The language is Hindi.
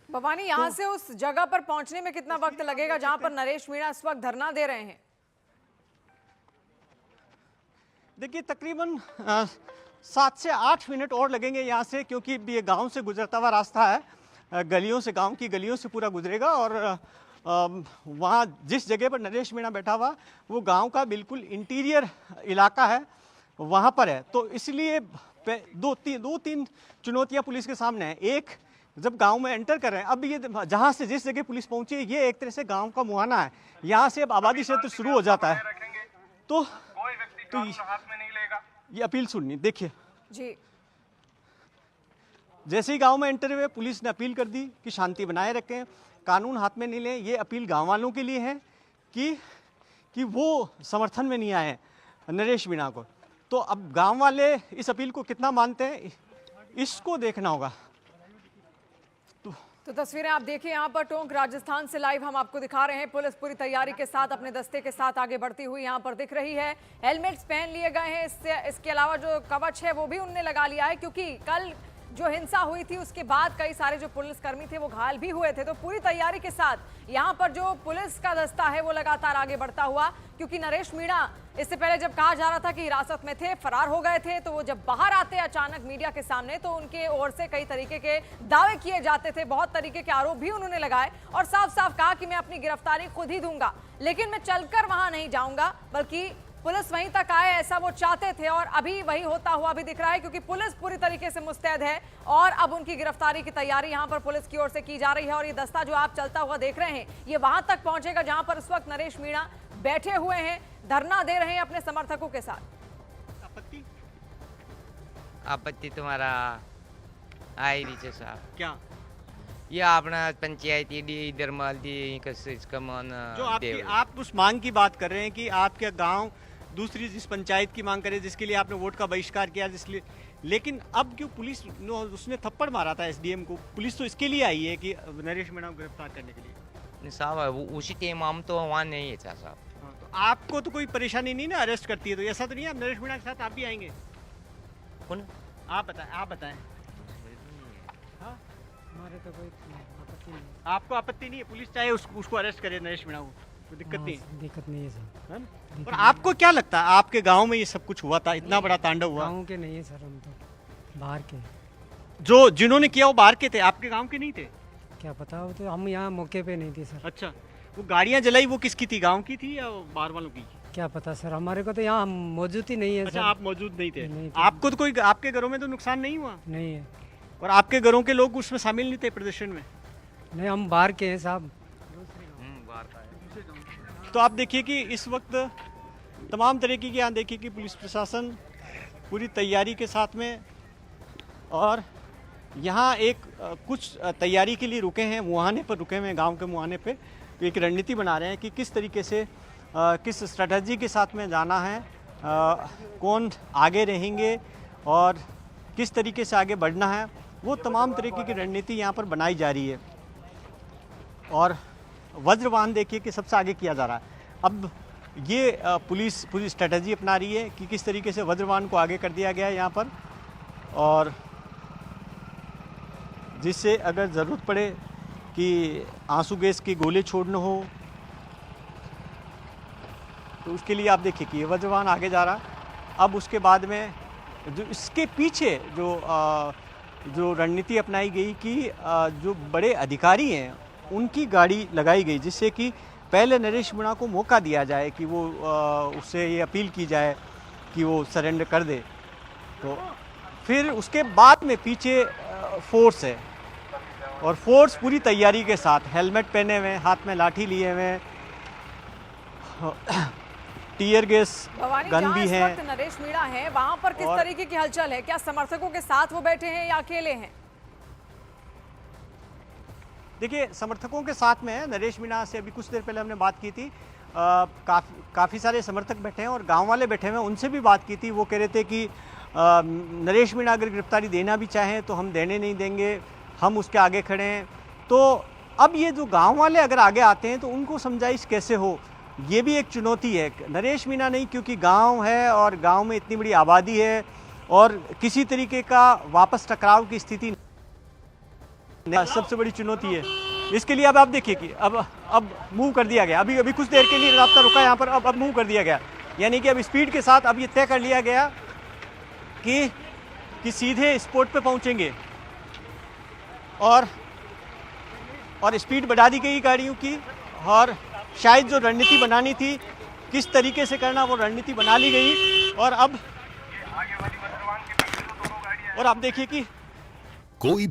भवानी, यहाँ से उस जगह पर पहुंचने में कितना वक्त लगेगा जहां पर नरेश मीणा इस वक्त धरना दे रहे हैं? देखिए तकरीबन 7 से 8 मिनट और लगेंगे यहाँ से, क्योंकि ये गांव से गुजरता हुआ रास्ता है, गलियों से, गांव की गलियों से पूरा गुजरेगा। और वहाँ जिस जगह पर नरेश मीणा बैठा हुआ वो गांव का बिल्कुल इंटीरियर इलाका है, वहाँ पर है। तो इसलिए दो तीन चुनौतियाँ पुलिस के सामने हैं। एक, जब गांव में एंटर कर रहे हैं, अब ये जहाँ से जिस जगह पुलिस पहुंची है ये एक तरह से गांव का मुहाना है, यहाँ से अब आबादी क्षेत्र शुरू हो जाता है। तो ये अपील सुननी, देखिए जी। जैसे ही गांव में एंटर हुए पुलिस ने अपील कर दी कि शांति बनाए रखें, कानून हाथ में नहीं लें। ये अपील गांव वालों के लिए है कि वो समर्थन में नहीं आए नरेश मीणा को। तो अब गांव वाले इस अपील को कितना मानते हैं इसको देखना होगा। तो तस्वीरें आप देखिए, यहाँ पर टोंक राजस्थान से लाइव हम आपको दिखा रहे हैं। पुलिस पूरी तैयारी के साथ अपने दस्ते के साथ आगे बढ़ती हुई यहाँ पर दिख रही है। हेलमेट्स पहन लिए गए हैं, इसके अलावा जो कवच है वो भी उनने लगा लिया है, क्योंकि कल जो हिंसा हुई थी उसके बाद कई सारे जो पुलिसकर्मी थे वो घायल भी हुए थे। तो पूरी तैयारी के साथ यहाँ पर जो पुलिस का दस्ता है वो लगातार आगे बढ़ता हुआ, क्योंकि नरेश मीणा इससे पहले जब कहा जा रहा था कि हिरासत में थे, फरार हो गए थे, तो वो जब बाहर आते अचानक मीडिया के सामने तो उनके ओर से कई तरीके के दावे किए जाते थे, बहुत तरीके के आरोप भी उन्होंने लगाए और साफ साफ कहा कि मैं अपनी गिरफ्तारी खुद ही दूंगा, लेकिन मैं चलकर वहां नहीं जाऊंगा, बल्कि पुलिस वहीं तक आए, ऐसा वो चाहते थे। और अभी वही होता हुआ भी दिख रहा है, क्योंकि पुलिस पूरी तरीके से मुस्तैद है और अब उनकी गिरफ्तारी की तैयारी यहां पर पुलिस की ओर से की जा रही है। और ये दस्ता जो आप चलता हुआ देख रहे हैं ये वहां तक पहुंचेगा जहां पर इस वक्त नरेश मीणा बैठे हुए हैं, धरना दे रहे हैं अपने समर्थकों के साथ। आपत्ति तुम्हारा आई रीचे साहब, क्या ये अपना पंचायती इधर मालती इसका मन जो आप उस मांग की बात कर रहे हैं कि आपके गांव दूसरी जिस पंचायत की मांग करे, जिसके लिए आपने वोट का बहिष्कार किया, जिसके, लेकिन अब क्यों पुलिस उसने थप्पड़ मारा था एसडीएम को, पुलिस तो इसके लिए आई है कि नरेश मीणा को गिरफ्तार करने के लिए। साहब उसी टाइम हम तो वहाँ नहीं है साहब। तो आपको तो कोई परेशानी नहीं ना अरेस्ट करती है, तो ऐसा तो नहीं है नरेश मीणा के साथ आप भी आएंगे? कौन? आप बताएं। हाँ, हमारे तो कोई आपत्ति नहीं। आपको आपत्ति नहीं है पुलिस चाहे उसको अरेस्ट करे नरेश मीणा को, तो दिक्कत नहीं है? दिक्कत नहीं है सर। और आपको क्या लगता है आपके गांव में ये सब कुछ हुआ था, इतना बड़ा तांडव हुआ? गाँव के नहीं है सर, हम तो बाहर के। जो जिन्होंने किया वो बाहर के थे, आपके गांव के नहीं थे? क्या पता हो, तो हम यहाँ मौके पे नहीं थे सर। अच्छा, वो गाड़ियां जलाई वो किसकी थी, गांव की थी या बाहर वालों की? क्या पता सर, हमारे को तो यहाँ मौजूद ही नहीं है। अच्छा, सर आप मौजूद नहीं थे? नहीं थे। आपको तो कोई, आपके घरों में तो नुकसान नहीं हुआ? नहीं है। और आपके घरों के लोग उसमें शामिल नहीं थे प्रदर्शन में? नहीं, हम बाहर के हैं साहब। तो आप देखिए कि इस वक्त तमाम तरीके की, यहाँ देखिए कि पुलिस प्रशासन पूरी तैयारी के साथ में, और यहाँ एक कुछ तैयारी के लिए रुके हैं, मुहाने पर रुके हुए हैं, गांव के मुहाने पे एक रणनीति बना रहे हैं कि किस तरीके से किस स्ट्रेटजी के साथ में जाना है, कौन आगे रहेंगे और किस तरीके से आगे बढ़ना है, वो तमाम तरीके की रणनीति यहाँ पर बनाई जा रही है। और वज्रवाहन देखिए कि सबसे आगे किया जा रहा है। अब ये पुलिस पूरी स्ट्रेटजी अपना रही है कि किस तरीके से वज्रवाहन को आगे कर दिया गया है यहाँ पर, और जिससे अगर ज़रूरत पड़े कि आंसू गैस की गोले छोड़ना हो तो उसके लिए आप देखिए कि ये वज्रवाहन आगे जा रहा है। अब उसके बाद में जो इसके पीछे जो रणनीति अपनाई गई कि जो बड़े अधिकारी हैं उनकी गाड़ी लगाई गई, जिससे कि पहले नरेश मीणा को मौका दिया जाए कि वो उससे ये अपील की जाए कि वो सरेंडर कर दे। तो फिर उसके बाद में पीछे फोर्स है, और फोर्स पूरी तैयारी के साथ हेलमेट पहने हुए, हाथ में लाठी लिए हुए, टीयर गैस गन भी है। नरेश मीणा है वहां पर किस तरीके की हलचल है? क्या समर्थकों के साथ वो बैठे हैं या अकेले हैं? देखिए, समर्थकों के साथ में है। नरेश मीणा से अभी कुछ देर पहले हमने बात की थी, काफ़ी सारे समर्थक बैठे हैं और गांव वाले बैठे हैं, उनसे भी बात की थी। वो कह रहे थे कि नरेश मीणा अगर गिरफ्तारी देना भी चाहें तो हम देने नहीं देंगे, हम उसके आगे खड़े हैं। तो अब ये जो गांव वाले अगर आगे आते हैं तो उनको समझाइश कैसे हो, ये भी एक चुनौती है। नरेश मीणा नहीं, क्योंकि गांव है और गांव में इतनी बड़ी आबादी है और किसी तरीके का वापस टकराव की स्थिति सबसे बड़ी चुनौती है। इसके लिए अब आप देखिए कि अब मूव कर दिया गया, अभी अभी कुछ देर के लिए रास्ता रुका यहाँ पर, अब मूव कर दिया गया, यानी कि अब स्पीड के साथ अब ये तय कर लिया गया कि सीधे स्पॉट पे पहुँचेंगे और स्पीड बढ़ा दी गई गाड़ियों की, और शायद जो रणनीति बनानी थी किस तरीके से करना वो रणनीति बना ली गई। और अब देखिए कि कोई